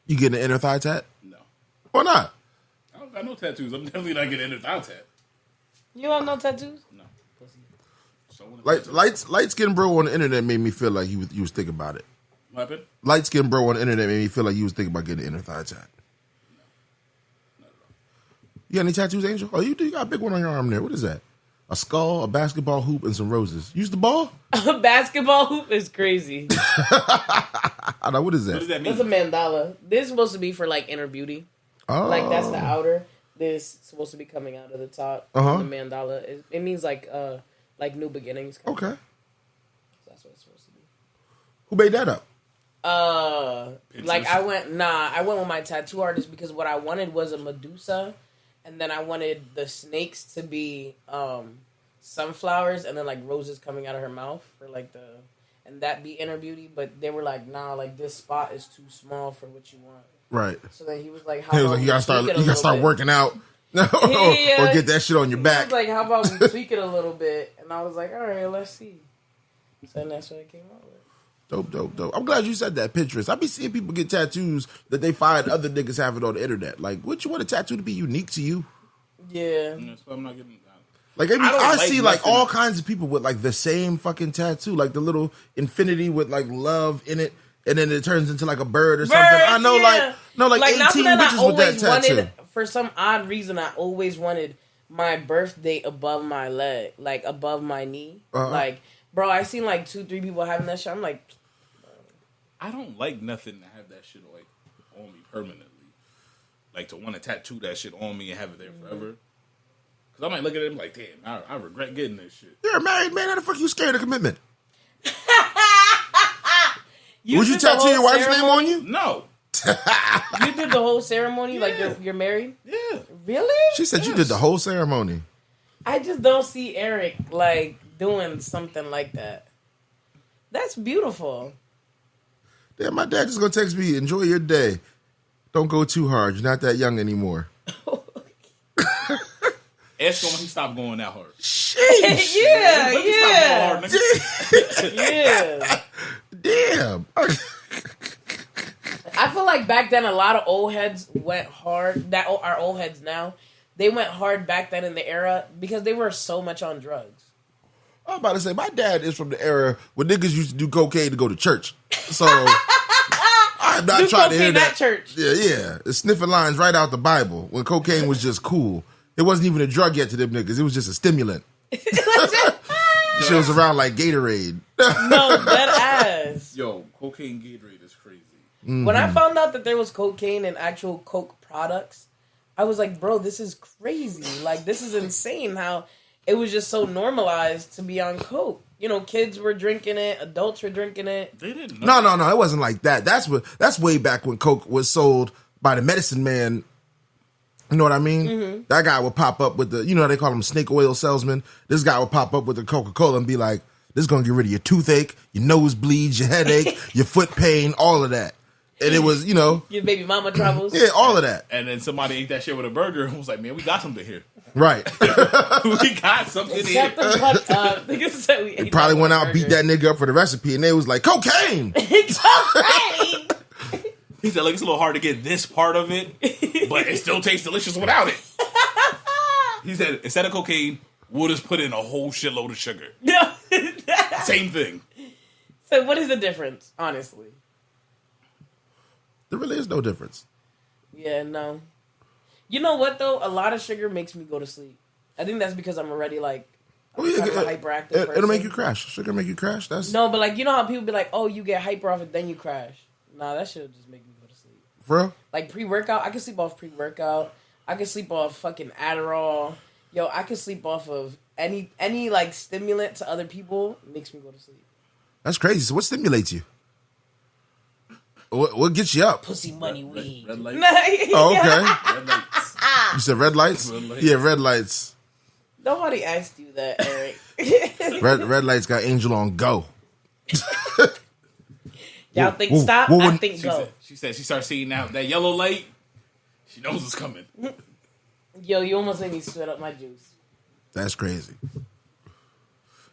You getting an inner thigh tat? No. Why not? I don't got no tattoos. I'm definitely not getting an inner thigh tat. You have no tattoos? No. So Light skin bro on the internet made me feel like you was thinking about it. What happened? Light skin bro on the internet made me feel like you was thinking about getting an inner thigh tat. No. Not at all. You got any tattoos, Angel? Oh, you do. You got a big one on your arm there. What is that? A skull, a basketball hoop, and some roses. Use the ball? A basketball hoop is crazy. I know. What is that? What does that mean? That's a mandala. This is supposed to be for like inner beauty. Oh. Like that's the outer. This is supposed to be coming out of the top. Uh-huh. The mandala. It means like new beginnings. Okay. So that's what it's supposed to be. Who made that up? Like I went with my tattoo artist because what I wanted was a Medusa, and then I wanted the snakes to be sunflowers, and then like roses coming out of her mouth for like and that be inner beauty. But they were like, nah, like this spot is too small for what you want. Right. So then he was like, He was like, you gotta start working out, or get that shit on your back. He was like, how about we tweak it a little bit? And I was like, all right, let's see. So then that's what it came out with. Dope. I'm glad you said that, Pinterest. I be seeing people get tattoos that they find other niggas have it on the internet. Like, what you want a tattoo to be unique to you? Yeah. That's why I'm not getting. Like, I see like all kinds of people with like the same fucking tattoo, like the little infinity with like love in it, and then it turns into like a bird or something. I know, yeah. like 18 bitches with that tattoo. For some odd reason, I always wanted my birth date above my leg, like above my knee. Uh-huh. Like, bro, I seen like 2-3 people having that shit. I'm like, I don't like nothing to have that shit like on me permanently. Like to want to tattoo that shit on me and have it there forever. Because I might look at it and be like, damn, I regret getting this shit. You're a married man. How the fuck you scared of commitment? Would you tattoo your wife's name on you? No. You did the whole ceremony? Like you're married? Yeah. Really? She said you did the whole ceremony. I just don't see Eric like doing something like that. That's beautiful. Damn, my dad just gonna text me, enjoy your day. Don't go too hard. You're not that young anymore. Ask him when he stopped going that hard. Sheesh. Yeah. Damn. I feel like back then a lot of old heads went hard. That are old heads now. They went hard back then in the era because they were so much on drugs. I was about to say, my dad is from the era where niggas used to do cocaine to go to church. So I'm not trying to hear that. Church. Yeah. It's sniffing lines right out the Bible when cocaine was just cool. It wasn't even a drug yet to them niggas. It was just a stimulant. Shit was around like Gatorade. No, that ass. Yo, cocaine Gatorade is crazy. Mm-hmm. When I found out that there was cocaine in actual Coke products, I was like, bro, this is crazy. Like, this is insane how it was just so normalized to be on Coke. You know, kids were drinking it, adults were drinking it. They didn't know. No, it wasn't like that. That's way back when Coke was sold by the medicine man. You know what I mean? Mm-hmm. That guy would pop up with you know how they call him snake oil salesman? This guy would pop up with the Coca-Cola and be like, this is going to get rid of your toothache, your nosebleeds, your headache, your foot pain, all of that. And it was, you know. Your baby mama troubles. Yeah, all of that. And then somebody ate that shit with a burger and was like, man, we got something here. Right. We got something here. They probably went out and beat that nigga up for the recipe and they was like, cocaine! Cocaine! He said, look, it's a little hard to get this part of it, but it still tastes delicious without it. He said, instead of cocaine, we'll just put in a whole shitload of sugar. Same thing. So what is the difference, honestly? There really is no difference. Yeah, no. You know what, though? A lot of sugar makes me go to sleep. I think that's because I'm already, like, kind of a hyperactive person. It'll make you crash. Sugar make you crash? No, but, like, you know how people be like, oh, you get hyper off it, then you crash. Nah, that shit just make me go to sleep. For real? Like, pre-workout, I can sleep off pre-workout. I can sleep off fucking Adderall. Yo, I can sleep off of any like, stimulant to other people. It makes me go to sleep. That's crazy. So what stimulates you? What gets you up? Pussy, money, weed. Red lights. Oh, okay. Red lights. You said red lights? Red lights. Yeah, red lights. Nobody asked you that, Eric. Red lights got Angel on go. Y'all think stop? I think go. She said she starts seeing that yellow light. She knows it's coming. Yo, you almost made me sweat up my juice. That's crazy.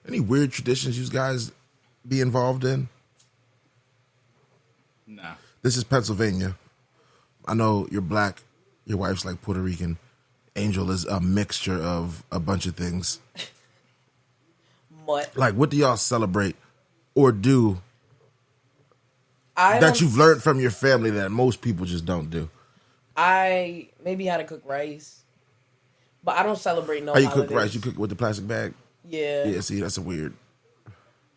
Any weird traditions you guys be involved in? Nah. This is Pennsylvania. I know you're black. Your wife's like Puerto Rican. Angel is a mixture of a bunch of things. What? Like, what do y'all celebrate or do that you've learned from your family that most people just don't do? I maybe how to cook rice, but I don't celebrate no How you holidays. cook rice? You cook with the plastic bag? Yeah. Yeah, see, that's a weird.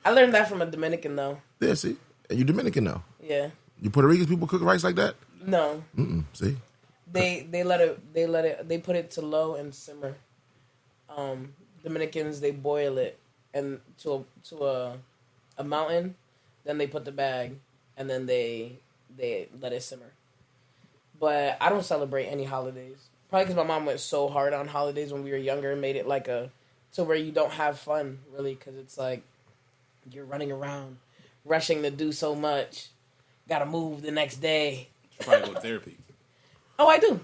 I learned that from a Dominican, though. Yeah, see? And you Dominican, though. Yeah. You Puerto Rican people cook rice like that? No. See? They put it to low and simmer. Dominicans, they boil it and to a mountain, then they put the bag, and then they let it simmer. But I don't celebrate any holidays. Probably because my mom went so hard on holidays when we were younger and made it like to where you don't have fun, really, because it's like you're running around, rushing to do so much. Got to move the next day. You probably go to therapy. Oh, I do.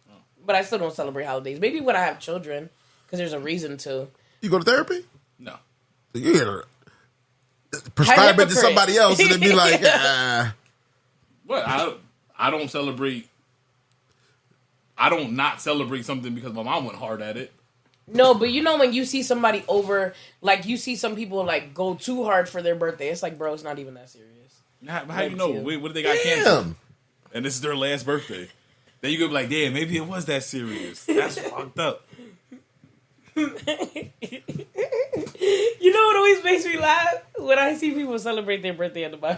Oh. But I still don't celebrate holidays. Maybe when I have children, because there's a reason to. You go to therapy? No. You gotta prescribe it to somebody else and then be like, What? I don't celebrate. I don't not celebrate something because my mom went hard at it. No, but you know when you see somebody over, like you see some people like go too hard for their birthday, it's like, bro, it's not even that serious. How you know? What do they got canceled? And this is their last birthday. Then you could be like, damn, maybe it was that serious. That's fucked up. You know what always makes me laugh? When I see people celebrate their birthday at the bar.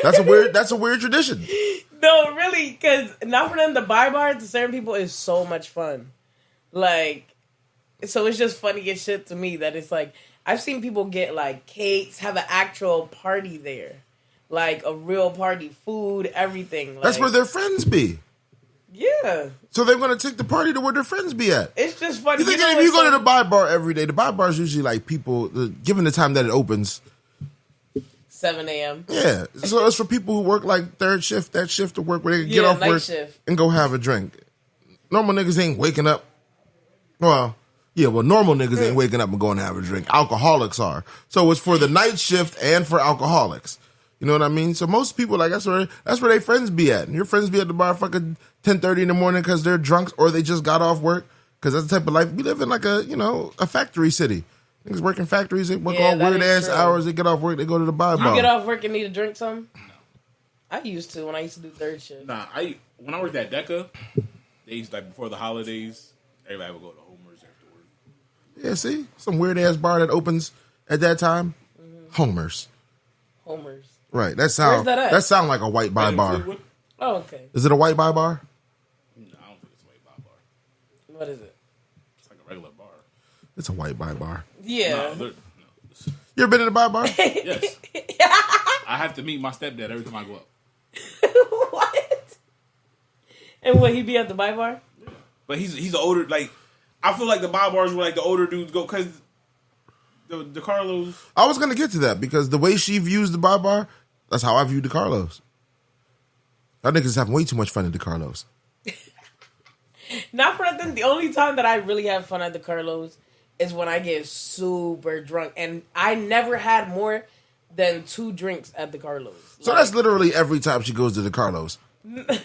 That's a weird tradition. No, really, because not for them, the bar to certain people is so much fun. Like, so it's just funny as shit to me that it's like, I've seen people get like cakes, have an actual party there. Like a real party, food, everything. Like, that's where their friends be. Yeah. So they're going to take the party to where their friends be at. It's just funny. You think if you go to the bar every day, the bar is usually like people, given the time that it opens. 7 a.m. Yeah. So it's for people who work like third shift, that shift to work where they can get off work and go have a drink. Normal niggas ain't waking up. Well, yeah, normal niggas ain't waking up and going to have a drink. Alcoholics are. So it's for the night shift and for alcoholics. You know what I mean? So most people, like, that's where their friends be at. And your friends be at the bar fucking 10:30 in the morning because they're drunk or they just got off work. Because that's the type of life. We live in like a factory city. Niggas work in factories. They work all weird-ass hours. They get off work. They go to the bar. You get off work and need to drink something? No. I used to when I used to do third shift. Nah, when I worked at DECA, they used like before the holidays, everybody would go to Homer's after work. Yeah, see? Some weird-ass bar that opens at that time. Mm-hmm. Homer's. Right. That sound like a white bar. Oh, okay. Is it a white bar? No, I don't think it's a white bar. What is it? It's like a regular bar. It's a white bar. Yeah. No. You ever been in a bar? Yes. I have to meet my stepdad every time I go up. What? And what, he be at the bar? Yeah. But he's an older, like, I feel like the bars where like the older dudes go, because the Carlos. I was going to get to that because the way she views the bar, that's how I view the Carlos. That niggas having way too much fun at the Carlos. Not for nothing. The only time that I really have fun at the Carlos is when I get super drunk. And I never had more than 2 drinks at the Carlos. So that's literally every time she goes to the Carlos. It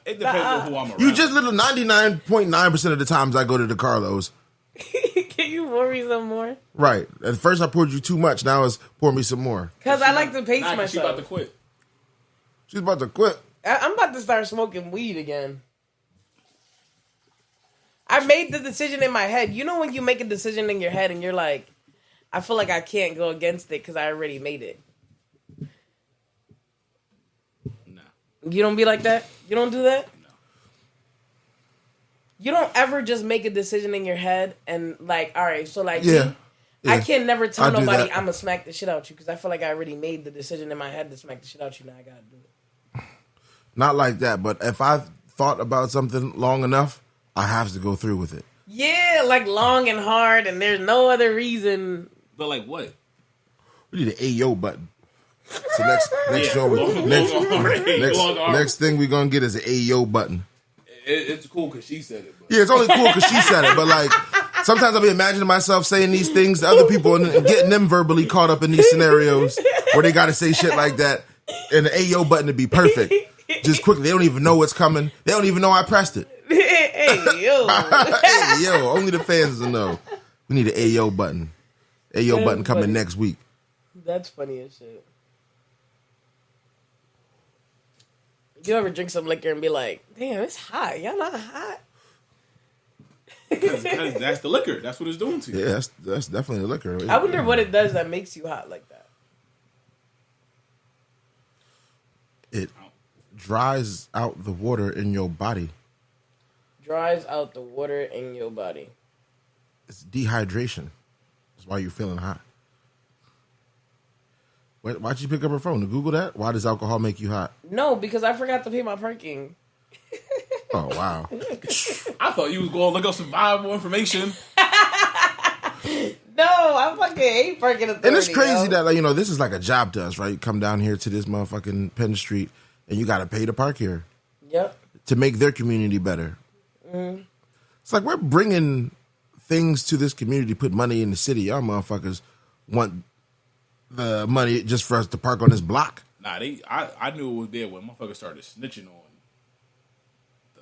depends on who I'm around. You just literally 99.9% of the times I go to the Carlos. Can you pour me some more? Right. At first I poured you too much. Now it's pour me some more. Because I like to pace myself. She's about to quit. She's about to quit. I'm about to start smoking weed again. I made the decision in my head. You know when you make a decision in your head and you're like, I feel like I can't go against it because I already made it. No. You don't be like that? You don't do that? No. You don't ever just make a decision in your head and like, all right, so like, yeah. I can never tell nobody I'm going to smack the shit out you because I feel like I already made the decision in my head to smack the shit out you. Now I got to do it. Not like that, but if I've thought about something long enough, I have to go through with it. Yeah, like long and hard, and there's no other reason. But like what? We need an Ayo button. So next thing we're gonna get is an Ayo button. It's cool because she said it. But. Yeah, it's only cool because she said it. But like, sometimes I be imagining myself saying these things to other people and getting them verbally caught up in these scenarios. where they got to say shit like that, and the Ayo button to be perfect. Just quickly, they don't even know what's coming. They don't even know I pressed it. Hey yo, Hey yo, only the fans will know. We need an Ayo button. Ayo button coming funny. next week. That's funny as shit. You ever drink some liquor and be like, "Damn, it's hot. Y'all not hot." Because that's the liquor. That's what it's doing to you. Yeah, that's definitely the liquor. I wonder what it does that makes you hot like that. It dries out the water in your body. Dries out the water in your body. It's dehydration. That's why you're feeling hot. Why'd you pick up her phone to Google that? Why does alcohol make you hot? No, because I forgot to pay my parking. Oh, wow. I thought you was going to look up some valuable information. No, I fucking hate parking authority. And it's crazy that, like, this is like a job to us, right? You come down here to this motherfucking Penn Street and you got to pay to park here. Yep. To make their community better. Mm-hmm. It's like we're bringing things to this community, put money in the city. Y'all motherfuckers want the money just for us to park on this block. Nah, I knew it was there when motherfuckers started snitching on the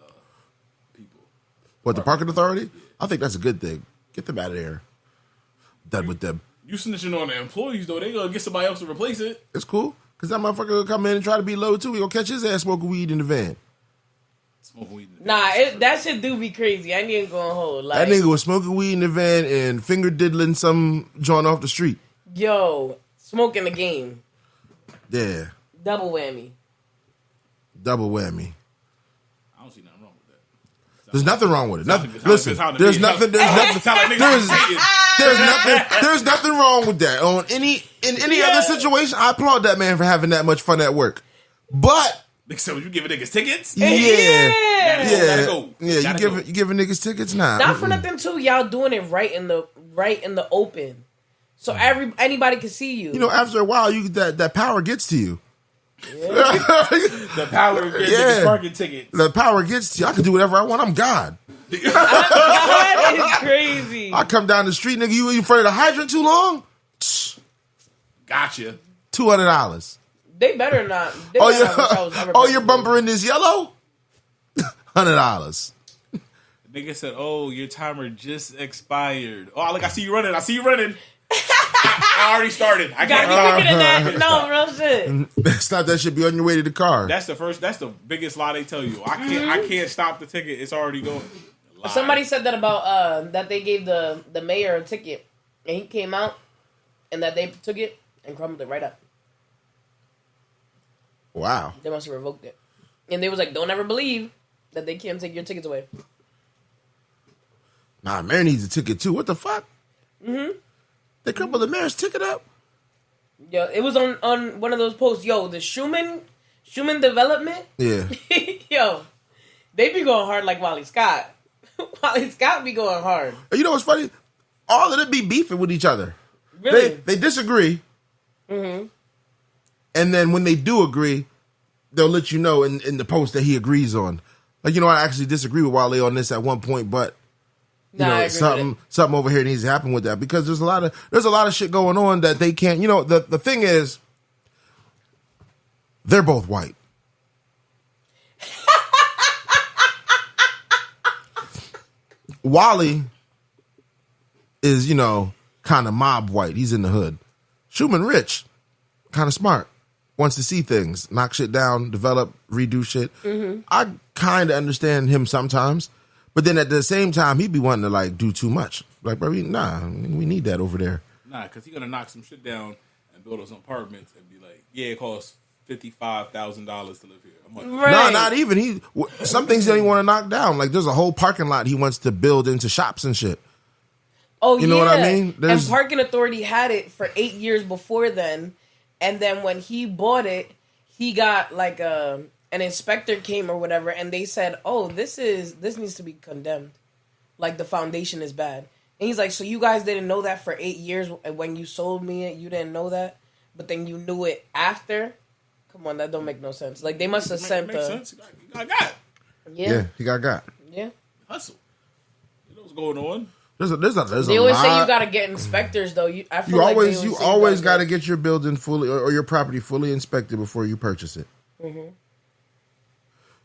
people. What, the parking authority? Yeah. I think that's a good thing. Get them out of there. Done with them. You snitching on the employees, though. They gonna get somebody else to replace it. It's cool. Because that motherfucker will come in and try to be low, too. He gonna catch his ass smoking weed in the van. Smoking weed in the van. That shit do be crazy. I ain't even gonna hold. Like, that nigga was smoking weed in the van and finger diddling some joint off the street. Yo, smoking the game. Yeah. Double whammy. Double whammy. I don't see nothing wrong with that. There's nothing wrong with it. Listen, there's nothing wrong with that. In any other situation, I applaud that man for having that much fun at work. But so you giving niggas tickets? Yeah. You giving niggas tickets now. Not for nothing too. Y'all doing it right in the open, so anybody can see you. After a while, that power gets to you. Yeah. The power gets niggas parking tickets. The power gets to you. I can do whatever I want. I'm God. That is crazy. I come down the street, nigga. You in front of the hydrant too long? Gotcha. $200. They better not. Your bumper in this yellow? $100. Nigga said, "Oh, your timer just expired." Oh, look, I see you running. I already started. I gotta be quicker than that. No, real shit. Stop that shit. Be on your way to the car. That's the biggest lie they tell you. I can't stop the ticket. It's already going. Lie. Somebody said that about that they gave the mayor a ticket and he came out and that they took it and crumbled it right up. Wow. They must have revoked it. And they was like, "Don't ever believe that they can't take your tickets away." Nah, mayor needs a ticket too. What the fuck? Mm-hmm. They crumbled the mayor's ticket up? Yo, it was on one of those posts. Yo, the Schumann development. Yeah. Yo, they be going hard like Wally Scott. Wally Scott be going hard. You know what's funny? All of them be beefing with each other. Really? They disagree. Mm-hmm. And then when they do agree, they'll let you know in the post that he agrees on. Like, I actually disagree with Wale on this at one point, but something over here needs to happen with that because there's a lot of shit going on that they can't. The thing is, they're both white. Wally is, kind of mob white. He's in the hood. Schumann rich, kind of smart, wants to see things, knock shit down, develop, redo shit. Mm-hmm. I kind of understand him sometimes. But then at the same time, he'd be wanting to, like, do too much. Like, bro, we need that over there. Nah, because he's going to knock some shit down and build us some apartments and be like, yeah, it costs $55,000 to live here. I'm like, right. No, not even. Some things he don't even want to knock down. Like, there's a whole parking lot he wants to build into shops and shit. Oh, you know what I mean? And Parking Authority had it for 8 years before then. And then when he bought it, he got, like, an inspector came or whatever, and they said, "Oh, this needs to be condemned. Like, the foundation is bad." And he's like, "So you guys didn't know that for 8 years, and when you sold me it, you didn't know that, but then you knew it after? Come on, that don't make no sense. Like, they must have sent sense. You got. Yeah, he got. Yeah. Hustle. You know what's going on. There's they always say you gotta get inspectors though. You always gotta get your building fully or your property fully inspected before you purchase it. Mm-hmm.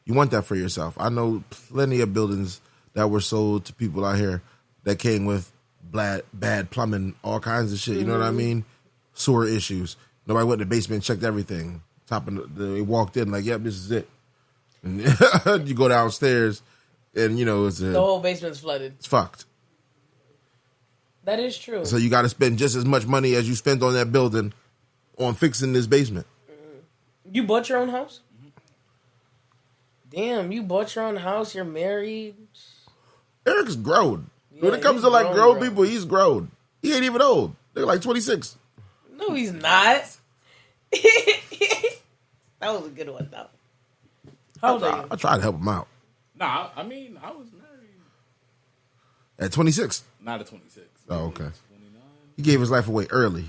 You want that for yourself. I know plenty of buildings that were sold to people out here that came with bad plumbing, all kinds of shit. You know what I mean? Sewer issues. Nobody went in the basement and checked everything. They walked in like, yep, this is it. And you go downstairs and, it's the whole basement's flooded. It's fucked. That is true. So you got to spend just as much money as you spent on that building on fixing this basement. You bought your own house? Damn, you bought your own house. You're married. Eric's grown. When it comes to like grown people, he's grown. He ain't even old. They're like 26. No, he's not. That was a good one, though. How old are you? I tried to help him out. Nah, I mean, I was married. At 26? Not at 26. Oh, okay. 29. He gave his life away early.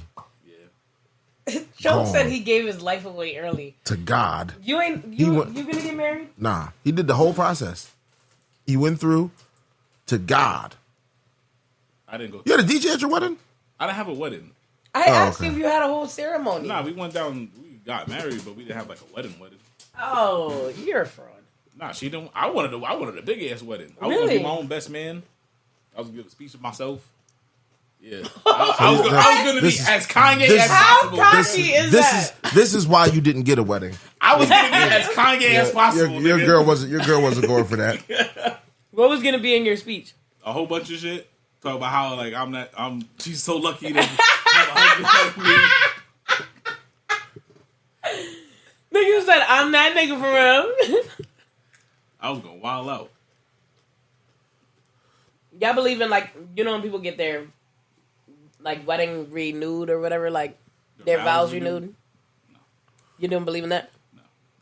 Yeah. Choc said he gave his life away early. To God. You gonna get married? Nah. He did the whole process. He went through to God. I didn't go. You had a DJ at your wedding? I didn't have a wedding. I asked you if you had a whole ceremony. Nah, we went down. We got married, but we didn't have like a wedding. Oh, you're a fraud. Nah, she didn't. I wanted a big ass wedding. I was gonna be my own best man. I was gonna give a speech of myself. Yeah, I was gonna be as Kanye as possible. How cocky is that? This is why you didn't get a wedding. I was gonna be as Kanye as possible. Your girl wasn't going for that. What was gonna be in your speech? A whole bunch of shit. Talk about how like she's so lucky to have a husband like me. Nigga said, I'm that nigga for real. I was gonna wild out. Y'all believe in like, when people get their like wedding renewed or whatever, like their vows renewed? No. You don't believe in that? No.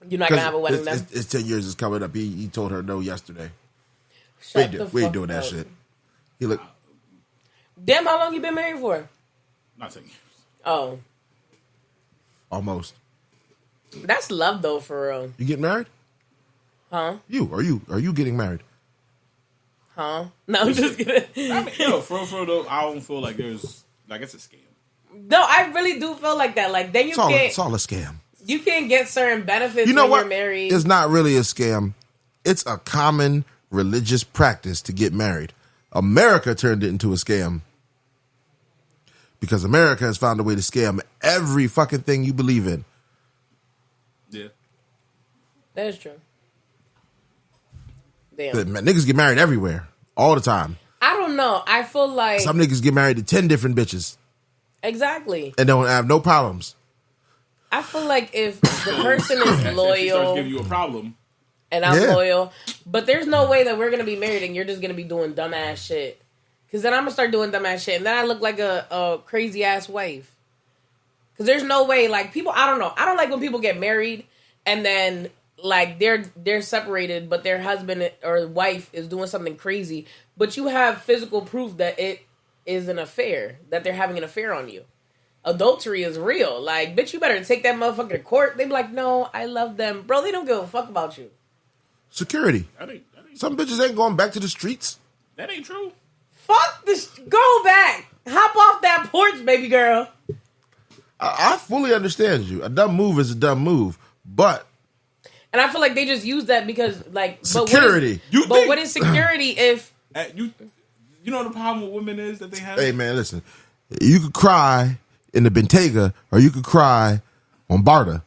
You're not gonna have a wedding then? It's 10 years is coming up. He told her no yesterday. We ain't doing that shit. He look. Damn, how long you been married for? Not 10 years. Oh. Almost. That's love though, for real. You getting married? Huh? Are you getting married? Huh? No, I'm just kidding. I mean, for real though, I don't feel like it's a scam. No, I really do feel like that. Like then it's all a scam. You can't get certain benefits when you're married. It's not really a scam. It's a common religious practice to get married. America turned it into a scam. Because America has found a way to scam every fucking thing you believe in. Yeah. That is true. Damn. Niggas get married everywhere. All the time. I don't know. I feel like some niggas get married to 10 different bitches. Exactly. And don't have no problems. I feel like if the person is loyal, she starts giving you a problem, and I'm loyal, but there's no way that we're gonna be married and you're just gonna be doing dumbass shit. Because then I'm gonna start doing dumbass shit, and then I look like a crazy ass wife. Because there's no way, like people, I don't know. I don't like when people get married and then like they're separated, but their husband or wife is doing something crazy, but you have physical proof that it is an affair, that they're having an affair on you. Adultery is real. Like, bitch, you better take that motherfucker to court. They be like, no, I love them. Bro, they don't give a fuck about you. Security. That ain't some bitches ain't going back to the streets. That ain't true. Fuck this. Go back. Hop off that porch, baby girl. I fully understand you. A dumb move is a dumb move. But. And I feel like they just use that because, like. Security. But what is security if. You know the problem with women is that they have. Hey, man, listen. You could cry in the Bentayga, or you could cry on Barta.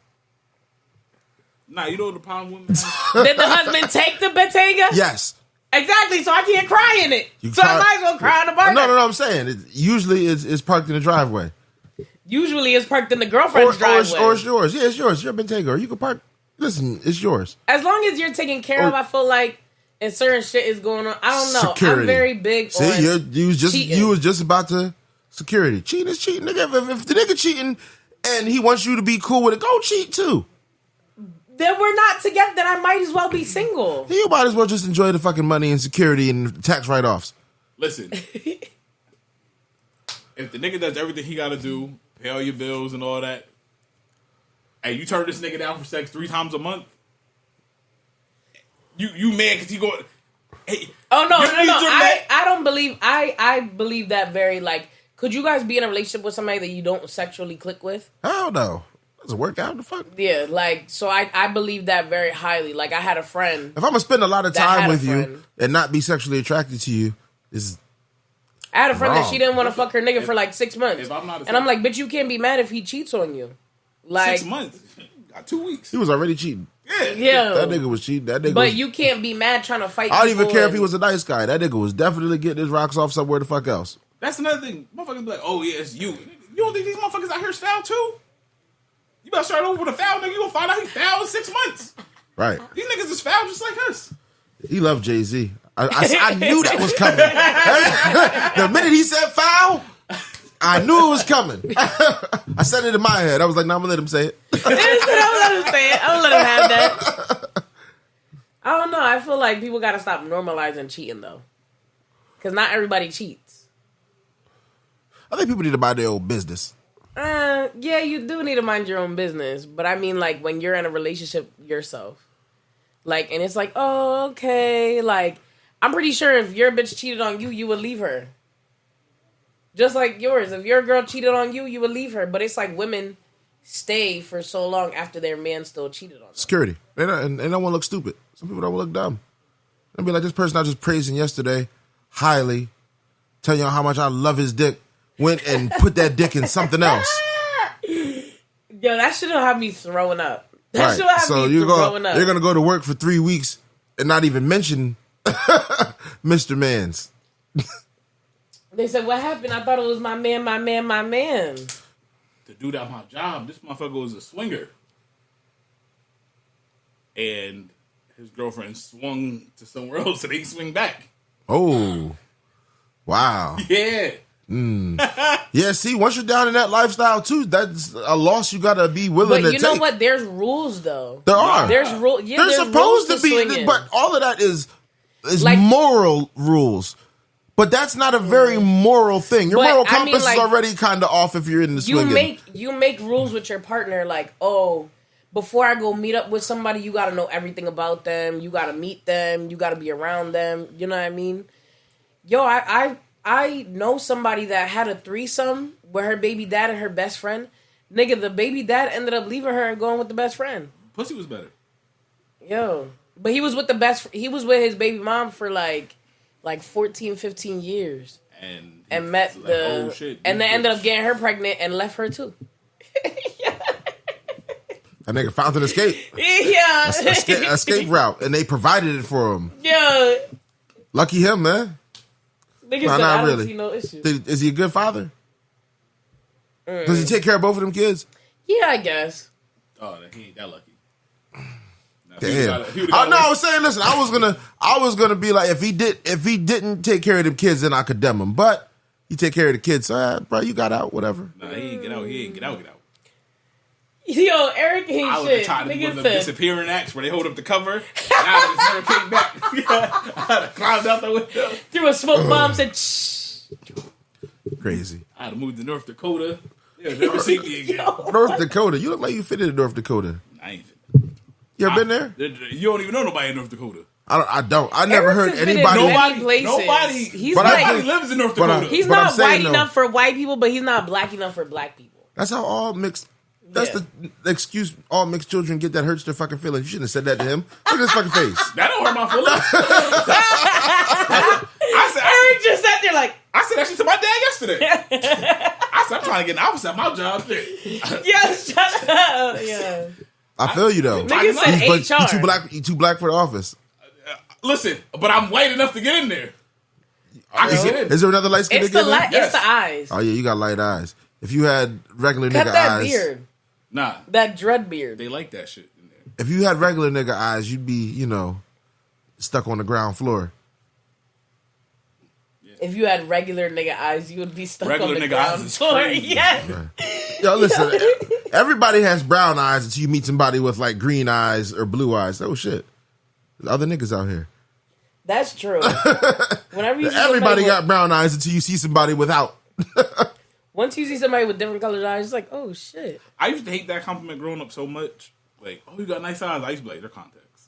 Nah, you know what the problem with women have? Did the husband take the Bentayga? Yes. Exactly, so I can't cry in it. I might as well cry on the Barta. No, I'm saying. Usually it's parked in the driveway. Usually it's parked in the girlfriend's driveway. Or it's yours. Yeah, it's yours. You're a Bentayga. Or you can park. Listen, it's yours. As long as you're taken care of, I feel like. And certain shit is going on. I don't know. Security. I'm very big on you was just about to security. Cheating is cheating, nigga. If the nigga cheating and he wants you to be cool with it, go cheat too. Then we're not together. Then I might as well be single. You might as well just enjoy the fucking money and security and tax write-offs. Listen, if the nigga does everything he got to do, pay all your bills and all that, and you turn this nigga down for sex 3 times a month. You mad because he go, hey, Oh no. I don't believe. I believe that very like. Could you guys be in a relationship with somebody that you don't sexually click with? Hell no. Does it work out? The fuck? Yeah, like, so I believe that very highly. Like, I had a friend. If I'm gonna spend a lot of time with you and not be sexually attracted to you, I had a friend that she didn't want to fuck her nigga for like 6 months. If I'm not and I'm like, bitch, you can't be mad if he cheats on you. Like 6 months. Got 2 weeks. He was already cheating. Yeah. That nigga was cheating. But you can't be mad trying to fight. I don't even care if he was a nice guy. That nigga was definitely getting his rocks off somewhere the fuck else. That's another thing. Motherfuckers be like, oh yeah, it's you. You don't think these motherfuckers out here is foul too? You better start over with a foul nigga. You gonna find out he's foul in 6 months. Right. These niggas is foul just like us. He loved Jay-Z. I knew that was coming. The minute he said foul, I knew it was coming. I said it in my head. I was like, no, I'm gonna let him say it. I'm gonna let him say it. I'm gonna let him have that. I don't know. I feel like people gotta stop normalizing cheating though. Because not everybody cheats. I think people need to mind their own business. Yeah, you do need to mind your own business. But I mean, like, when you're in a relationship yourself. Like, and it's like, oh, okay. Like, I'm pretty sure if your bitch cheated on you, you would leave her. Just like yours. If your girl cheated on you, you would leave her. But it's like women stay for so long after their man still cheated on them. Security. They don't want to look stupid. Some people don't want to look dumb. They'll be like, this person I was just praising yesterday highly, telling y'all how much I love his dick, went and put that dick in something else. Yo, that should've had me throwing up. That should've had me throwing up. You're going to go to work for 3 weeks and not even mention Mr. Mans. They said, what happened? I thought it was my man. The dude at my job, this motherfucker was a swinger. And his girlfriend swung to somewhere else and they swing back. Oh, wow. Yeah. Yeah, see, once you're down in that lifestyle too, that's a loss you gotta be willing to take. But you know what? There's rules though. There are. There's rules. Yeah, there's supposed to be, swinging. but all of that is like, moral rules. But that's not a very moral thing. Your moral compass is already kind of off if you're in the swinging. You make rules with your partner, like, oh, before I go meet up with somebody, you got to know everything about them. You got to meet them. You got to be around them. You know what I mean? Yo, I know somebody that had a threesome with her baby dad and her best friend. Nigga, the baby dad ended up leaving her and going with the best friend. Pussy was better. Yo. But he was with his baby mom for like 14, 15 years. And met like, oh, shit, and they ended up getting her pregnant and left her too. That nigga found an escape. Yeah. Escape route. And they provided it for him. Yeah. Lucky him, man. Nigga said, I don't see no issue. Is he a good father? Does he take care of both of them kids? Yeah, I guess. Oh, he ain't that lucky. Damn. I was saying, listen, I was gonna be like, if he didn't take care of them kids, then I condemn him. But he take care of the kids, so bro, you got out, whatever. Nah, he ain't get out. Yo, Eric ain't I shit. I would have tried to do one of the disappearing acts where they hold up the cover. And I just never came back. I climbed out the window. Threw a smoke bomb, said, shh. Crazy. I had to move to North Dakota. They'll never see me again. North Dakota. You look like you fit in North Dakota. I ain't fit. You ever been there? You don't even know nobody in North Dakota. I don't. I never heard anybody. Nobody lives in North Dakota. He's not white enough for white people, but he's not black enough for black people. That's how all mixed. That's the excuse all mixed children get that hurts their fucking feelings. You shouldn't have said that to him. Look at his fucking face. That don't hurt my feelings. Eric just sat there like. I said that shit to my dad yesterday. I said, I'm trying to get an office at my job. Yes, shut up. Yeah. I feel you though. Nigga said HR. You too black for the office. Listen, but I'm white enough to get in there. I can get in. Is there another light skin to get in? It's the eyes. Oh yeah, you got light eyes. If you had regular Cut nigga that eyes, beard. Nah, that dread beard. They like that shit in there. If you had regular nigga eyes, you'd be, stuck on the ground floor. If you had regular nigga eyes, you would be stuck regular on the nigga ground eyes floor. Yes. Right. Yo, listen. Everybody has brown eyes until you meet somebody with like green eyes or blue eyes. Oh shit, there's other niggas out here. That's true. Whenever you see everybody got brown eyes until you see somebody without. Once you see somebody with different colored eyes, it's like, oh shit. I used to hate that compliment growing up so much. Like, oh, you got nice eyes. I used to be like, they're contacts.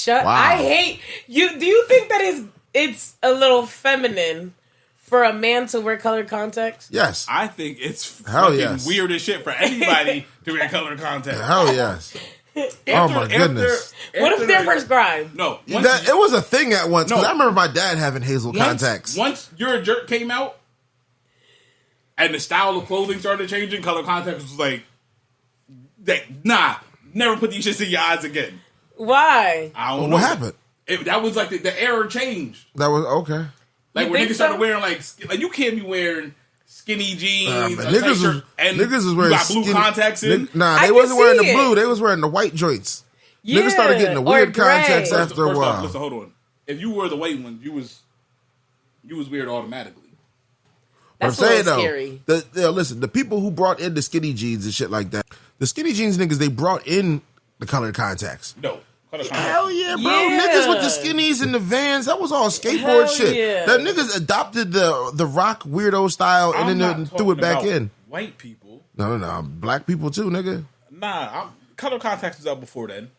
Wow. I hate you. Do you think that it's a little feminine for a man to wear colored contacts? Yes. I think it's fucking weird as shit for anybody to wear colored contacts. Hell yes. Oh my goodness. What if they're prescribed? No. It was a thing at once, because I remember my dad having hazel contacts. Once You're a Jerk came out, and the style of clothing started changing, color contacts was like, nah, never put these shits in your eyes again. Why? I don't know. What happened? That was like the era changed. That was okay. Like when niggas started wearing like you can't be wearing skinny jeans, niggas was wearing got blue contacts in. They wasn't wearing the blue. They was wearing the white joints. Yeah, niggas started getting the weird contacts after a while. Listen, hold on. If you wore the white ones, you was weird automatically. That's I'm saying scary. Listen, the people who brought in the skinny jeans and shit like that, the skinny jeans niggas, they brought in the colored contacts. No. Hell yeah, bro. Yeah. Niggas with the skinnies and the Vans, that was all skateboard shit. Yeah. That niggas adopted the rock weirdo style and then threw it back in. White people. No. Black people too, nigga. Nah, color contacts was out before then.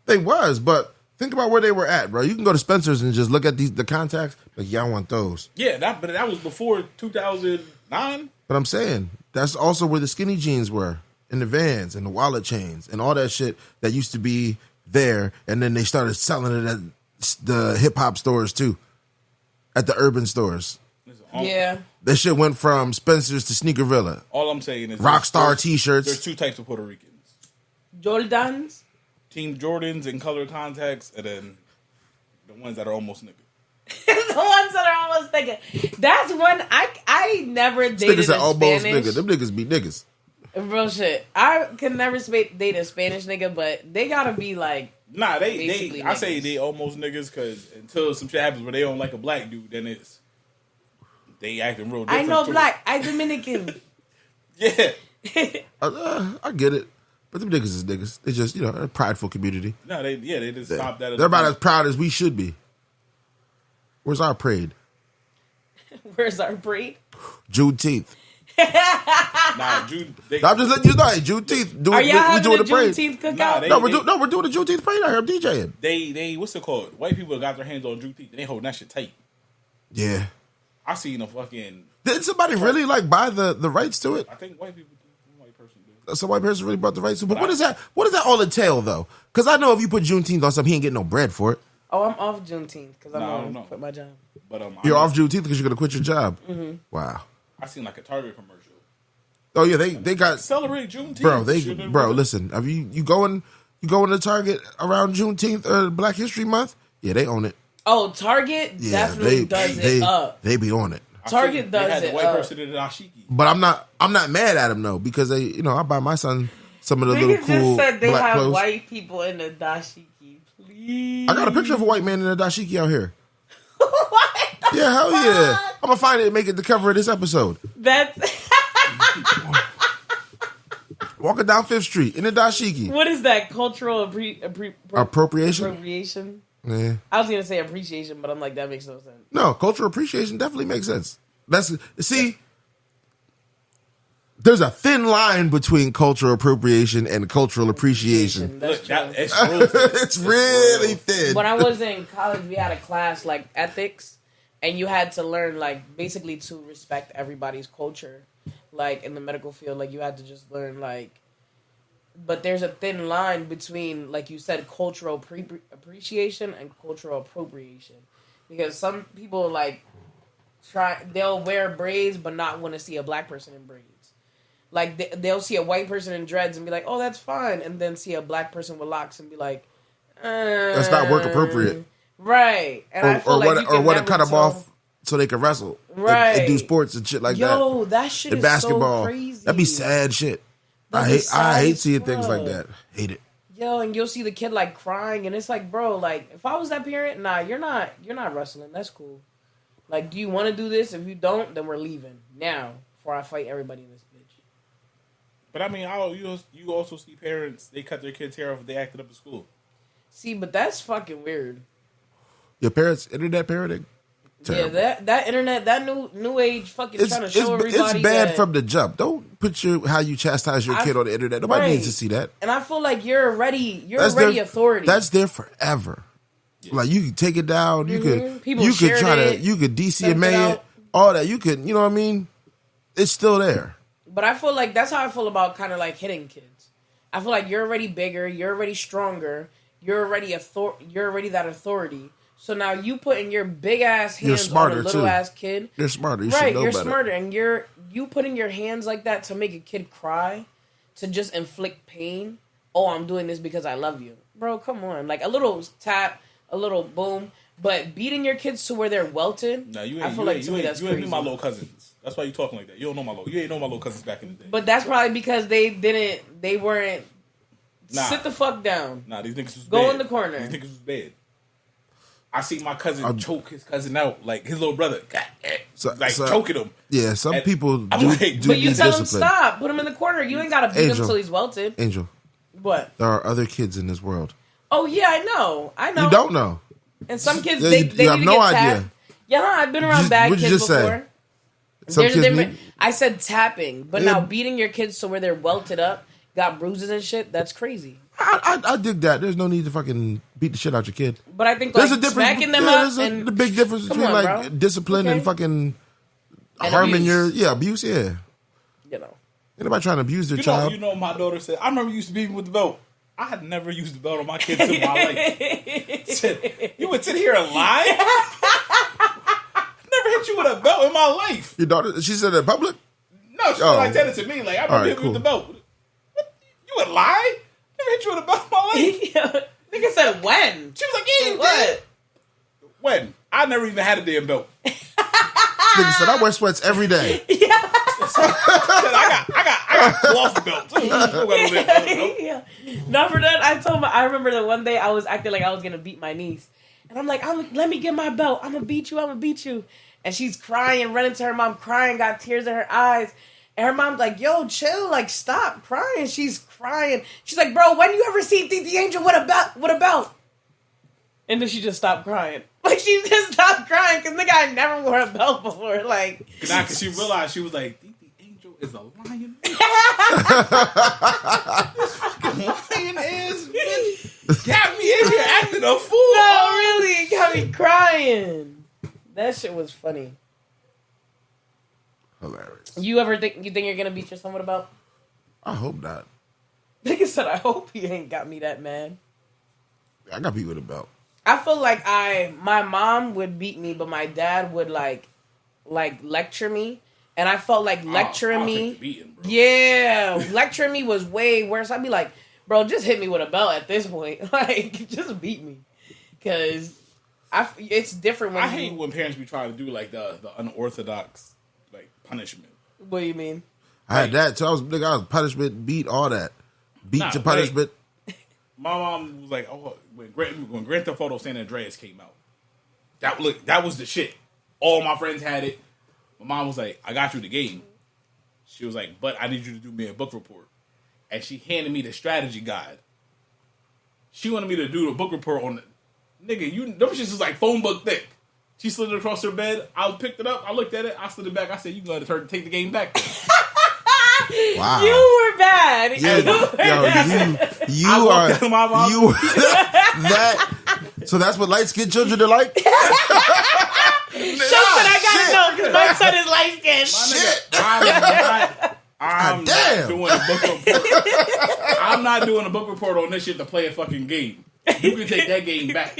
They was, but think about where they were at, bro. You can go to Spencer's and just look at the contacts. Like, yeah, I want those. Yeah, but that was before 2009. But I'm saying, that's also where the skinny jeans were. And the Vans and the wallet chains and all that shit that used to be there, and then they started selling it at the hip hop stores too, at the urban stores. Yeah, that shit went from Spencer's to Sneaker Villa. All I'm saying is Rockstar T-shirts. There's two types of Puerto Ricans: Jordans, Team Jordans and colored contacts, and then the ones that are almost nigga. The ones that are almost nigga. That's one I never dated. Niggas are almost Spanish. nigga. Them niggas be niggas. Real shit. I could never date a Spanish nigga, but they gotta be like. Nah, I say they almost niggas because until some shit happens where they don't like a black dude, then they acting real different. I know black. I Dominican. Yeah. I get it. But them niggas is niggas. They just, a prideful community. No, they just stopped that. They're about as proud as we should be. Where's our parade? Where's our parade? Juneteenth. Nah, I'm just letting you know. Hey, Juneteenth. Are y'all having a parade. Juneteenth cookout? We're doing a Juneteenth parade out here. I'm DJing. They what's it called? White people got their hands on Juneteenth and they holding that shit tight. Yeah. I seen a fucking. Did somebody really buy the rights to it? I think white people. White person did. Some white person really bought the rights to it. But what is that? What does that all entail though? Because I know if you put Juneteenth on something, he ain't getting no bread for it. Oh, I'm off Juneteenth because I'm gonna quit my job. But you're off Juneteenth because you're gonna quit your job. Mm-hmm. Wow. I seen like a Target commercial. Oh yeah, they got celebrate Juneteenth. Bro, listen. Have you going to Target around Juneteenth or Black History Month? Yeah, they own it. Oh, Target definitely does it up. They be on it. Target does had it the white up. person in the dashiki. But I'm not mad at them though because they, I buy my son some of the little cool just said they black have clothes. White people in the dashiki. Please, I got a picture of a white man in a dashiki out here. What? Yeah, hell yeah! I'm gonna find it and make it the cover of this episode. That's walking down 5th Street in a dashiki. What is that? Cultural appropriation? Appropriation? Yeah. I was gonna say appreciation, but I'm like that makes no sense. No, cultural appreciation definitely makes sense. There's a thin line between cultural appropriation and cultural appreciation. It's really thin. When I was in college, we had a class like ethics, and you had to learn basically to respect everybody's culture. Like in the medical field, you had to just learn but there's a thin line between, like you said, cultural appreciation and cultural appropriation, because some people they'll wear braids but not want to see a black person in braids. Like they'll see a white person in dreads and be like, "Oh, that's fine," and then see a black person with locks and be like, "That's not work appropriate." Right, and I feel what to cut them off so they can wrestle, right, and do sports and shit like that. Yo, that shit and is basketball. So crazy. That'd be sad shit. I hate seeing things like that. Hate it. Yo, and you'll see the kid crying, and it's bro, if I was that parent, nah, you're not wrestling. That's cool. Do you want to do this? If you don't, then we're leaving now before I fight everybody in this bitch. But I mean, you also see parents, they cut their kids' hair off if they acted up at school. See, but that's fucking weird. Your parents internet parenting? Terrible. Yeah, that internet, that new age fucking trying to show everybody. It's bad that, from the jump. Don't put how you chastise your kid on the internet. Nobody needs to see that. And I feel like you're already authority. That's there forever. Yeah. Like you can take it down. You could People you could you could DCMA it, all that. You could, you know what I mean? It's still there. But I feel like that's how I feel about kind of like hitting kids. I feel like you're already bigger, you're already stronger, you're already that authority. So now you putting your big ass hands on a little ass kid. You're smarter. You're smarter, and you putting your hands like that to make a kid cry, to just inflict pain. Oh, I'm doing this because I love you, bro. Come on, like a little tap, a little boom, but beating your kids to where they're welted. Nah, you ain't. I feel like to me that's crazy. You ain't my little cousins. That's why you talking like that. You ain't know my little cousins back in the day. But that's probably because they weren't. Nah. Sit the fuck down. Nah, these niggas was Go bad. in the corner. These niggas was bad. I see my cousin choke his cousin out, like his little brother, choking him. Yeah, some people do. But you tell him stop, put him in the corner. You ain't gotta beat him till he's welted. Angel, what? There are other kids in this world. Oh yeah, I know. You don't know. And some kids, you they have no idea. Tapped. Yeah, I've been around bad kids before. Say? There's a difference. I said tapping, but now beating your kids to where they're welted up, got bruises and shit. That's crazy. I dig that. There's no need to fucking beat the shit out your kid. But I think like, there's a difference. Smacking them up there's a big difference between discipline and fucking harming your abuse. Yeah, you know, anybody trying to abuse their child. You know, my daughter said, "I remember you used to beat me with the belt." I had never used the belt on my kids in my life. Said, you would sit here and lie? Never hit you with a belt in my life. Your daughter? She said it in public? No, she like said it to me. Like I remember hitting you with the belt. You would lie? Never hit you with a belt in my life. Nigga said when? She was like, yeah, what? When? I never even had a damn belt. Nigga said I wear sweats every day. Yeah. I got cloth belts. Yeah. Not for that. I remember the one day I was acting like I was gonna beat my niece, and I'm like, let me get my belt. I'm gonna beat you. And she's crying, running to her mom, crying, got tears in her eyes. And her mom's like, yo, chill, like, stop crying. She's crying. She's like, bro, when you ever see the Angel with a belt? And then she just stopped crying. Like, she just stopped crying because nigga, I never wore a belt before. Like, because she realized, she was like, the Angel is a lion. This fucking lion ass bitch got me in here acting a fool. No, really, it got me crying. That shit was funny. Hilarious. You think you're gonna beat your son with a belt? I hope not. Nigga said, I hope he ain't got me that mad. I got beat with a belt. I feel like my mom would beat me, but my dad would like lecture me, and I felt like lecturing me. Beating, lecturing me was way worse. I'd be like, bro, just hit me with a belt at this point. Like, just beat me, because it's different when I hate when parents be trying to do like the unorthodox like punishment. What do you mean? I had that too. I was punishment, beat, all that. Beat to punishment. My mom was like, oh, when Grand Theft Auto San Andreas came out, that was the shit. All my friends had it. My mom was like, I got you the game. She was like, but I need you to do me a book report. And she handed me the strategy guide. She wanted me to do the book report on it. Nigga, them shits is like phone book thick. She slid it across her bed. I picked it up. I looked at it. I slid it back. I said, you can go to take the game back. Wow. You were bad. Yeah, you are that. So that's what light skinned children are like? Shut I gotta know because my son is light skinned. Shit. I'm not doing a book report. I'm not doing a book report on this shit to play a fucking game. You can take that game back.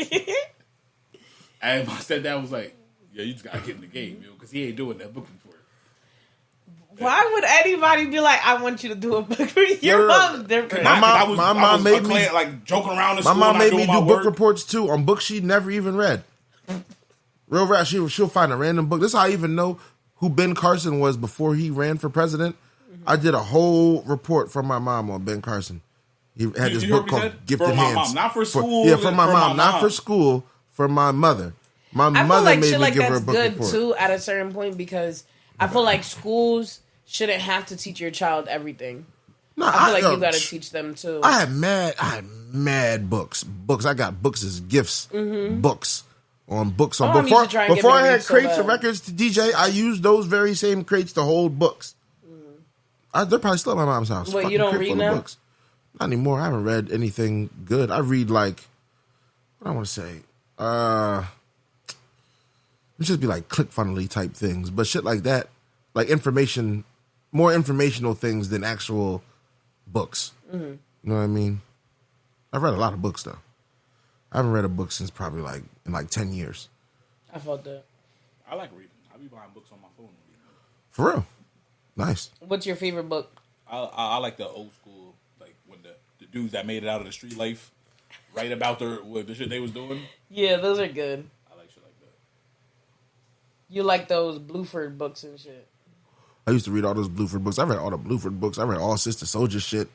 And my stepdad was like, yeah, you just gotta get in the game, yo, because he ain't doing that book report. Why would anybody be like, I want you to do a book report? Your mom's different. My mom made me like joking around in school. My mom made me do book reports too on books she never even read. Real rap, she'll find a random book. This is how I even know who Ben Carson was before he ran for president. Mm-hmm. I did a whole report from my mom on Ben Carson. He had this book called Gifted Hands. Mom, not for school. Yeah, from my mom. Not for school, from my mother. My mother made me give her a book report. I feel like shit like that's good too at a certain point because I feel like schools shouldn't have to teach your child everything. No, I feel like you got to teach them too. I had mad books. I got books as gifts. Mm-hmm. Books. on books. On My mom used to try and before get me I to had read so crates bad. of records to DJ, I used those very same crates to hold books. They're probably still at my mom's house. What, Fucking you don't crate read full now? of books. Not anymore. I haven't read anything good. I read like, what I want to say, it should be like ClickFunnels type things, but shit like that, like information, more informational things than actual books. Mm-hmm. You know what I mean? I've read a lot of books though. I haven't read a book since probably like in like 10 years. I felt that. I like reading. I be buying books on my phone. For real. Nice. What's your favorite book? I like the old school, like when the dudes that made it out of the street life, write about the shit they was doing. Yeah, those are good. I like shit like that. You like those Bluford books and shit. I used to read all those Bluford books. I read all the Bluford books. I read all Sister Soldier shit.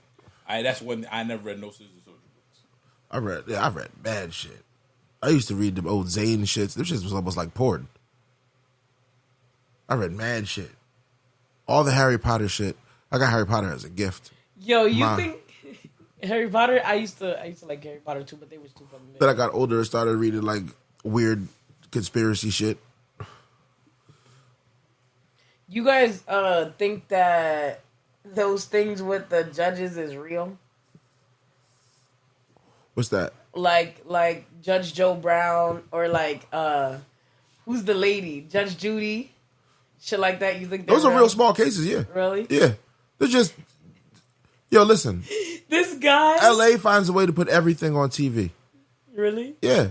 That's when I never read no Sister Soldier books. I read bad shit. I used to read them old Zane shits. Them shits was almost like porn. I read mad shit. All the Harry Potter shit. I got Harry Potter as a gift. Yo, you think Harry Potter? I used to like Harry Potter too, but they was too fucking big. Then I got older and started reading like weird conspiracy shit. You guys think that those things with the judges is real? What's that? Like Judge Joe Brown or like who's the lady? Judge Judy? Shit like that. You think Those are real small cases, yeah. Really? Yeah. They're just yo, listen. This guy LA finds a way to put everything on TV. Really? Yeah.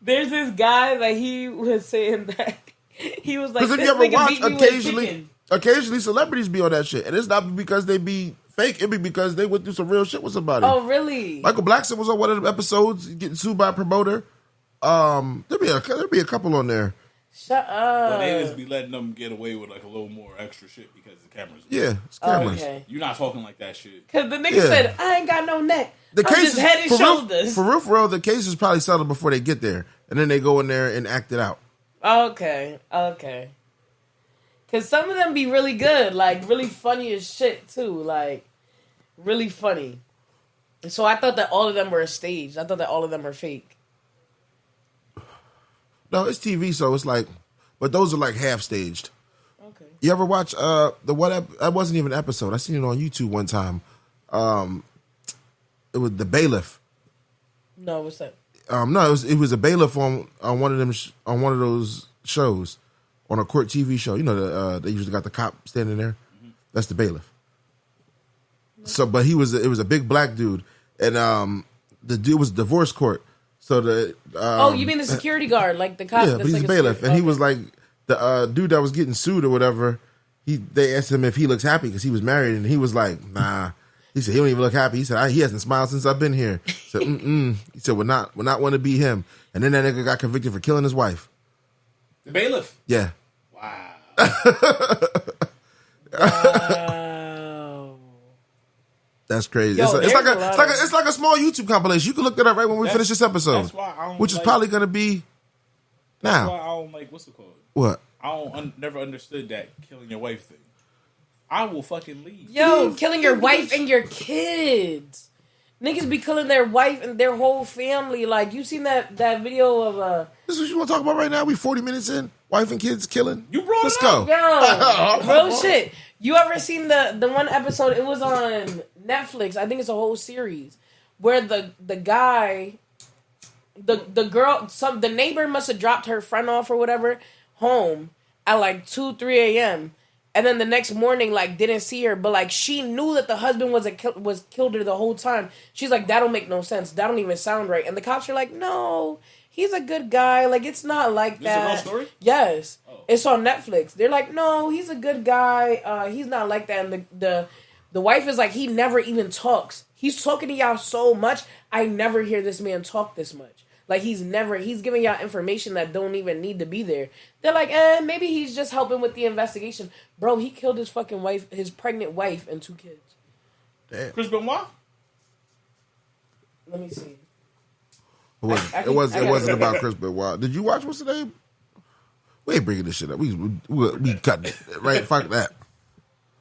There's this guy that he was saying that he was like, Because if this you ever nigga watch, beat me with chicken. occasionally celebrities be on that shit. And it's not because they be fake. It be because they went through some real shit with somebody. Oh, really? Michael Blackson was on one of the episodes getting sued by a promoter. There'd be a couple on there. Shut up. But they just be letting them get away with like a little more extra shit because the cameras. Yeah, it's cameras. Okay. You're not talking like that shit. Because the nigga Yeah. said, I ain't got no neck. The I'm case just head and shoulders. for real, the case is probably settled before they get there, and then they go in there and act it out. Okay. Because some of them be really good. Like, really funny as shit, too. Like, really funny. And so I thought that all of them were staged. I thought that all of them were fake. No, it's TV, so it's like, but those are like half staged. Okay. You ever watch that wasn't even an episode. I seen it on YouTube one time. It was The Bailiff. No, what's that? No, it was a bailiff on one of them on one of those shows, on a court TV show. You know, they usually got the cop standing there. Mm-hmm. That's the bailiff. So, but it was a big black dude, and the dude was divorce court. So you mean the security guard, like the cop? Yeah, but he's a bailiff, and he was like the dude that was getting sued or whatever. They asked him if he looks happy because he was married, and he was like, nah. He said he don't even look happy. He said he hasn't smiled since I've been here. He said, He said would not want to be him. And then that nigga got convicted for killing his wife. The bailiff. Yeah. Wow. Wow. That's crazy. Yo, it's like a small YouTube compilation. You can look that up right when we finish this episode. That's why I don't which is probably gonna be That's now. why I don't like what's it called? What? I never understood that killing your wife thing. I will fucking leave. Yo, killing your wife and your kids. Niggas be killing their wife and their whole family. Like, you seen that video of This is what you want to talk about right now? We 40 minutes in. Wife and kids killing. You brought Let's it go. up. Yo, real shit. You ever seen the one episode? It was on Netflix. I think it's a whole series where the guy, the girl, the neighbor must have dropped her friend off or whatever home at like 2-3 a.m. And then the next morning, like, didn't see her, but like she knew that the husband was killed her the whole time. She's like, that don't make no sense. That don't even sound right. And the cops are like, no, he's a good guy. Like, it's not like that. This is a real story? Yes, Oh. It's on Netflix. They're like, no, he's a good guy. He's not like that. And the wife is like, he never even talks. He's talking to y'all so much. I never hear this man talk this much. Like, he's giving y'all information that don't even need to be there. They're like, maybe he's just helping with the investigation. Bro, he killed his fucking wife, his pregnant wife, and 2 kids. Damn. Chris Benoit? Let me see. It wasn't about Chris Benoit. Did you watch what's the name? We ain't bringing this shit up. We cutting it. Right? Fuck that.